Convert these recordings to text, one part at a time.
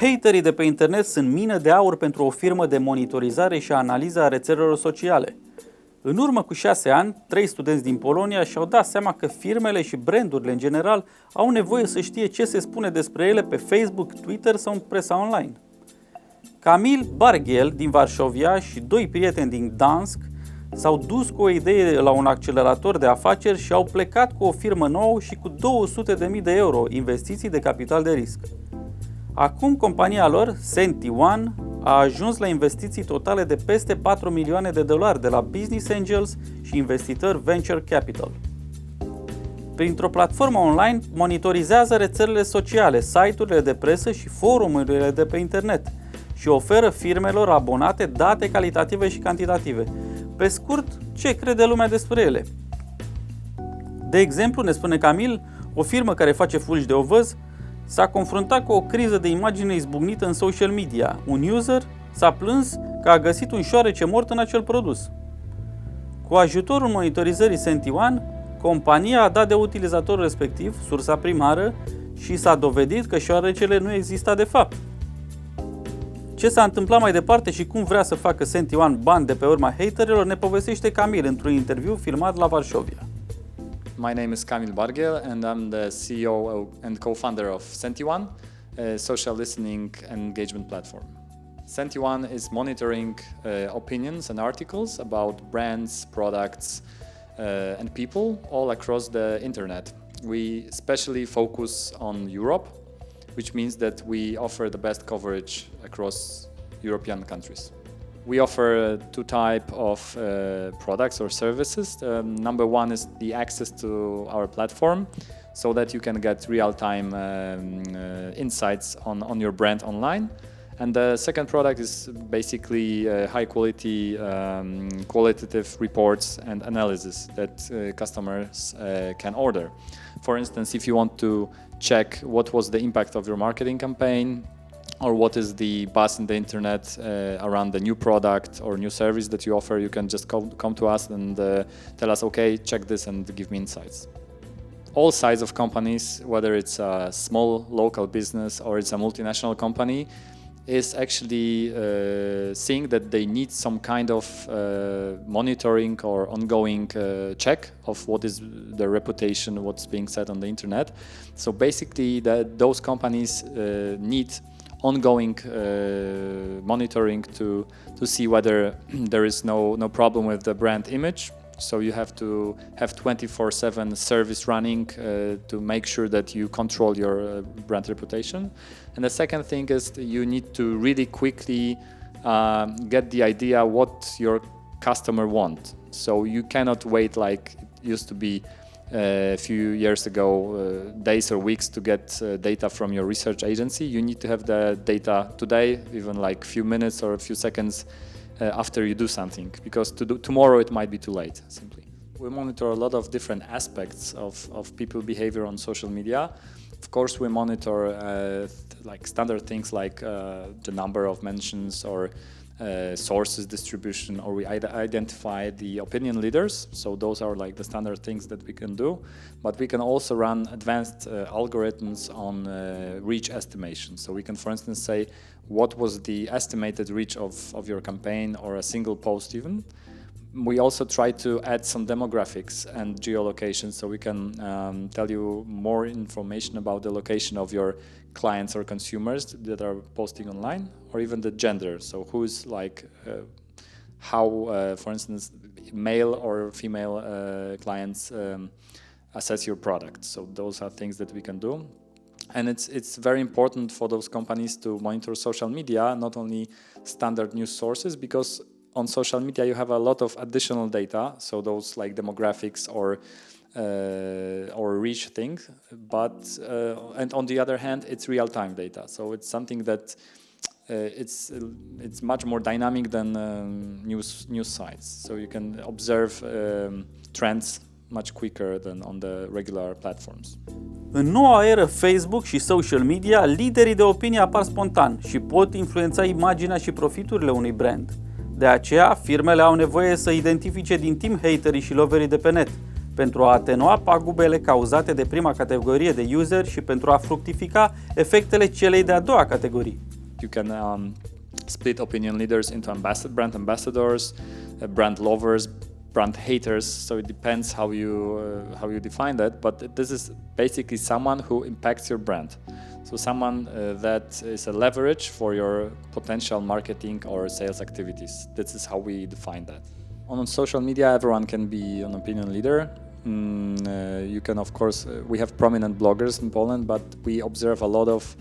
Haterii de pe internet sunt mină de aur pentru o firmă de monitorizare și analiză a rețelelor sociale. În urmă cu 6 ani, 3 studenți din Polonia și-au dat seama că firmele și brandurile în general au nevoie să știe ce se spune despre ele pe Facebook, Twitter sau în presa online. Kamil Bargiel din Varșovia și 2 prieteni din Gdansk s-au dus cu o idee la un accelerator de afaceri și au plecat cu o firmă nouă și cu 200.000 de euro investiții de capital de risc. Acum compania lor, SentiOne, a ajuns la investiții totale de peste 4 milioane de dolari de la business angels și investitori venture capital. Printr-o platformă online, monitorizează rețelele sociale, site-urile de presă și forumurile de pe internet și oferă firmelor abonate date calitative și cantitative. Pe scurt, ce crede lumea despre ele? De exemplu, ne spune Kamil, o firmă care face fulgi de ovăz s-a confruntat cu o criză de imagine izbucnită în social media. Un user s-a plâns că a găsit un șoarece mort în acel produs. Cu ajutorul monitorizării SentiOne, compania a dat de utilizatorul respectiv sursa primară și s-a dovedit că șoarecele nu exista de fapt. Ce s-a întâmplat mai departe și cum vrea să facă SentiOne bani de pe urma haterilor ne povestește Kamil într-un interviu filmat la Varșovia. My name is Kamil Bargiel and I'm the CEO and co-founder of SentiOne, a social listening and engagement platform. SentiOne is monitoring opinions and articles about brands, products and people all across the internet. We especially focus on Europe, which means that we offer the best coverage across European countries. We offer 2 types of products or services. Number one is the access to our platform so that you can get real-time insights on your brand online. And the second product is basically high-quality qualitative reports and analysis that customers can order. For instance, if you want to check what was the impact of your marketing campaign, or what is the buzz in the internet around the new product or new service that you offer, you can just come to us and tell us, okay, check this and give me insights. All size of companies, whether it's a small local business or it's a multinational company, is actually seeing that they need some kind of monitoring or ongoing check of what is their reputation, what's being said on the internet. So basically those companies need ongoing monitoring to see whether there is no problem with the brand image. So you have to have 24/7 service running to make sure that you control your brand reputation. And the second thing is you need to really quickly get the idea what your customer wants. So you cannot wait like it used to be a few years ago, days or weeks to get data from your research agency. You need to have the data today, even like few minutes or a few seconds after you do something, because tomorrow it might be too late, simply. We monitor a lot of different aspects of people behavior on social media. Of course, we monitor like standard things like the number of mentions or sources distribution, or we identify the opinion leaders. So those are like the standard things that we can do, but we can also run advanced algorithms on reach estimation. So we can, for instance, say what was the estimated reach of your campaign or a single post even. We also try to add some demographics and geolocation, so we can tell you more information about the location of your clients or consumers that are posting online, or even the gender. So who's like how, for instance, male or female clients assess your product. So those are things that we can do. And it's very important for those companies to monitor social media, not only standard news sources, because on social media you have a lot of additional data, so those like demographics or reach things, but and on the other hand it's real-time data, so it's something that it's much more dynamic than news sites, so you can observe trends much quicker than on the regular platforms. În noua eră Facebook și social media, liderii de opinie apar spontan și pot influența imaginea și profiturile unui brand. De aceea, firmele au nevoie să identifice din timp haterii și loverii de pe net, pentru a atenua pagubele cauzate de prima categorie de user și pentru a fructifica efectele celei de-a doua categorii. You can split opinion leaders into brand ambassadors, brand lovers, brand haters. So it depends how you define that. But this is basically someone who impacts your brand. So someone that is a leverage for your potential marketing or sales activities. This is how we define that. On social media, everyone can be an opinion leader. You can, of course, we have prominent bloggers in Poland, but we observe a lot of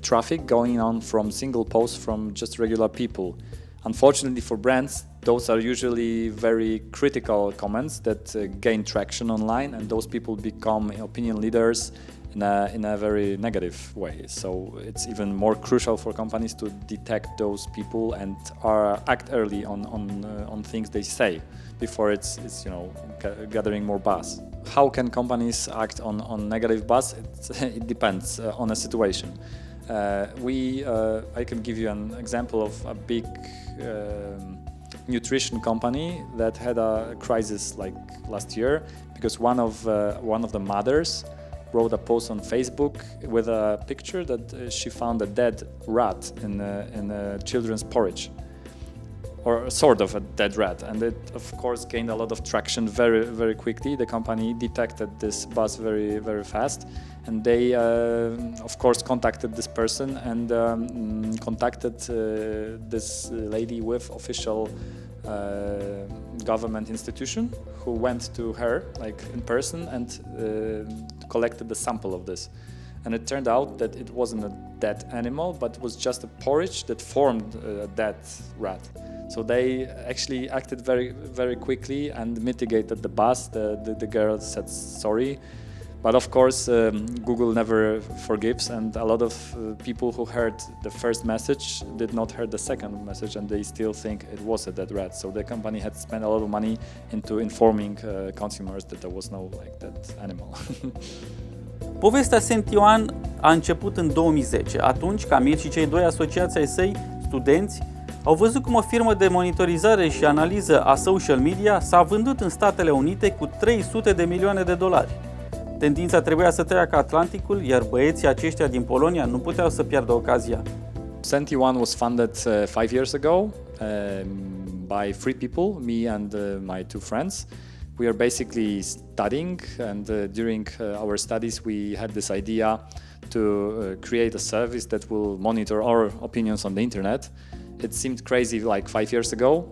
traffic going on from single posts from just regular people. Unfortunately for brands, those are usually very critical comments that gain traction online, and those people become opinion leaders in a very negative way. So it's even more crucial for companies to detect those people and act early on things they say before it's gathering more buzz. How can companies act on negative buzz? It depends on a situation. I can give you an example of a big nutrition company that had a crisis like last year because one of the mothers wrote a post on Facebook with a picture that she found a dead rat in a children's porridge, or sort of a dead rat, and it of course gained a lot of traction very, very quickly. The company detected this buzz very, very fast, and they of course contacted this person and contacted this lady with official government institution who went to her in person and collected the sample of this. And it turned out that it wasn't a dead animal, but was just a porridge that formed a dead rat. So they actually acted very, very quickly and mitigated the buzz. The girl said sorry. But of course, Google never forgives, and a lot of people who heard the first message did not hear the second message, and they still think it was a dead rat. So the company had spent a lot of money into informing consumers that there was no dead animal. Povestea Sentioan a început în 2010. Atunci, Camil și cei doi asociați ai săi, studenți, au văzut cum o firmă de monitorizare și analiză a social media s-a vândut în Statele Unite cu 300 de milioane de dolari. Tendința trebuia să treacă Atlanticul, iar băieții aceștia din Polonia nu puteau să piardă ocazia. Senti1 was funded 5 years ago by 3 people, me and my 2 friends. We are basically studying, and during our studies we had this idea to create a service that will monitor our opinions on the internet. It seemed crazy 5 years ago,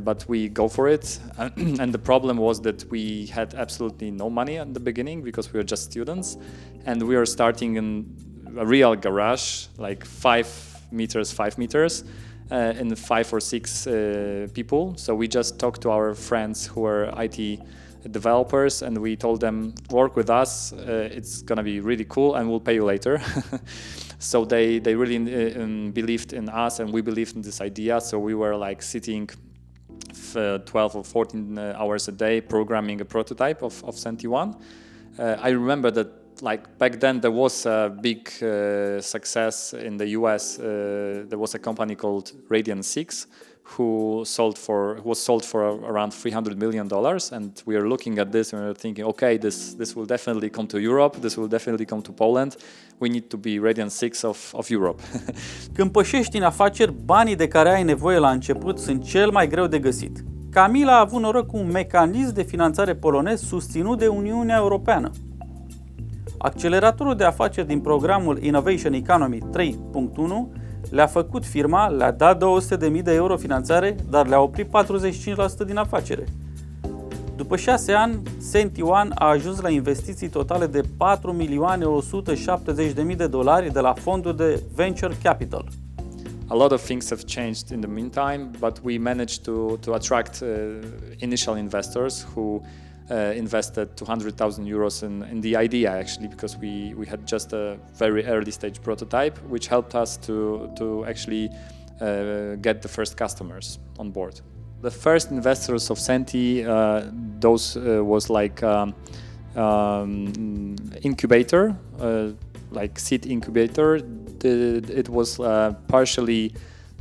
but we go for it. And the problem was that we had absolutely no money at the beginning because we were just students, and we were starting in a real garage, 5 meters, and 5 or 6 people. So we just talked to our friends who were IT developers, and we told them, work with us, it's gonna be really cool and we'll pay you later. So they really believed in us, and we believed in this idea. So we were sitting 12 or 14 hours a day programming a prototype of Senti1. I remember that back then there was a big success in the US. There was a company called Radian 6 who was sold for around $300 million, and we are looking at this and we are thinking, okay, this will definitely come to Europe, this will definitely come to Poland. We need to be Radian 6 of Europe. Când pășești în afaceri, banii de care ai nevoie la început sunt cel mai greu de găsit. Camil a avut noroc cu un mecanism de finanțare polonez susținut de Uniunea Europeană. Acceleratorul de afaceri din programul Innovation Economy 3.1 le-a făcut firma, le-a dat 200.000 de euro finanțare, dar le-a oprit 45% din afacere. După 6 ani, Senti1 a ajuns la investiții totale de $4.170.000 de la fonduri de venture capital. A lot of things have changed in the meantime, but we managed to attract initial investors who invested 200,000 euros in the idea, actually, because we had just a very early stage prototype, which helped us to actually get the first customers on board. The first investors of Senti, those was incubator, seed incubator. It was partially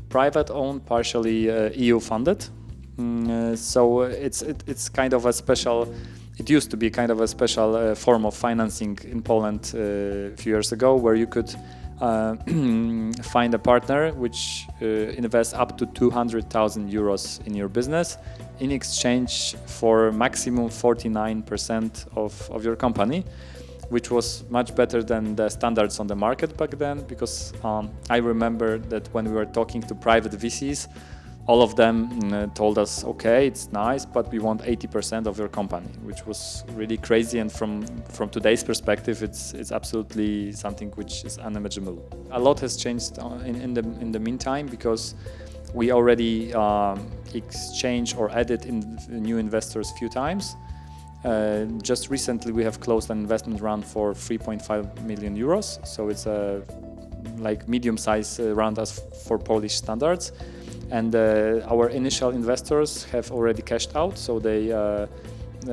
private owned, partially EU funded. So it's kind of a special. It used to be kind of a special form of financing in Poland a few years ago, where you could find a partner which invests up to 200,000 euros in your business in exchange for maximum 49% of your company, which was much better than the standards on the market back then, because I remember that when we were talking to private VCs, all of them told us, okay, it's nice, but we want 80% of your company, which was really crazy. And from today's perspective, it's absolutely something which is unimaginable. A lot has changed in the meantime, because we already exchanged or added in new investors a few times. Just recently, we have closed an investment round for 3.5 million euros. So it's a like medium-sized round as for Polish standards. And our initial investors have already cashed out, so they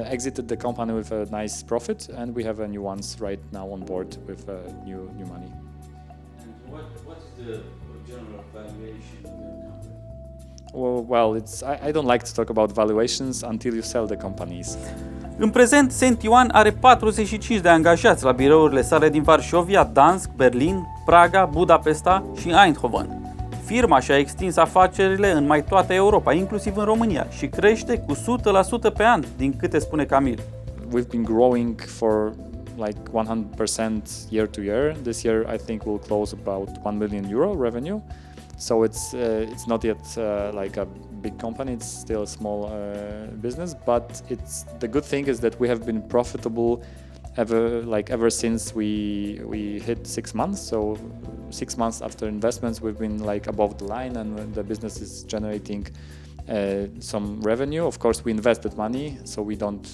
exited the company with a nice profit, and we have new ones right now on board with new money. And what is the general valuation of your company? Well, I don't like to talk about valuations until you sell the companies. În prezent, Senti-One are 45 de angajați la birourile sale din Varșovia, Dansk, Berlin, Praga, Budapesta și Eindhoven. Firma și-a extins afacerile în mai toată Europa, inclusiv în România, și crește cu 100% pe an, din câte spune Camil. We've been growing for like 100% year to year. This year, I think we'll close about 1 million euro revenue. So it's not yet like a big company. It's still a small business. But the good thing is that we have been profitable ever since we hit 6 months. So 6 months after investments, we've been like above the line, and the business is generating some revenue. Of course, we invested money, so we don't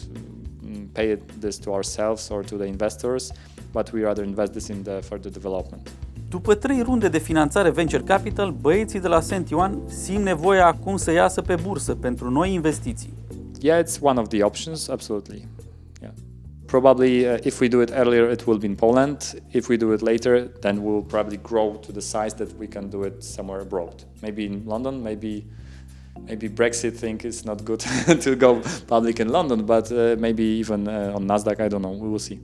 pay this to ourselves or to the investors, but we rather invest this in the further development. După 3 runde de finanțare venture capital, băieții de la Senti-One simt nevoia acum să iasă pe bursă pentru noi investiții. Yeah, it's one of the options, absolutely. Yeah. Probably if we do it earlier, it will be in Poland. If we do it later, then we'll probably grow to the size that we can do it somewhere abroad. Maybe in London, maybe Brexit thing is not good to go public in London, but maybe even on Nasdaq, I don't know, we will see.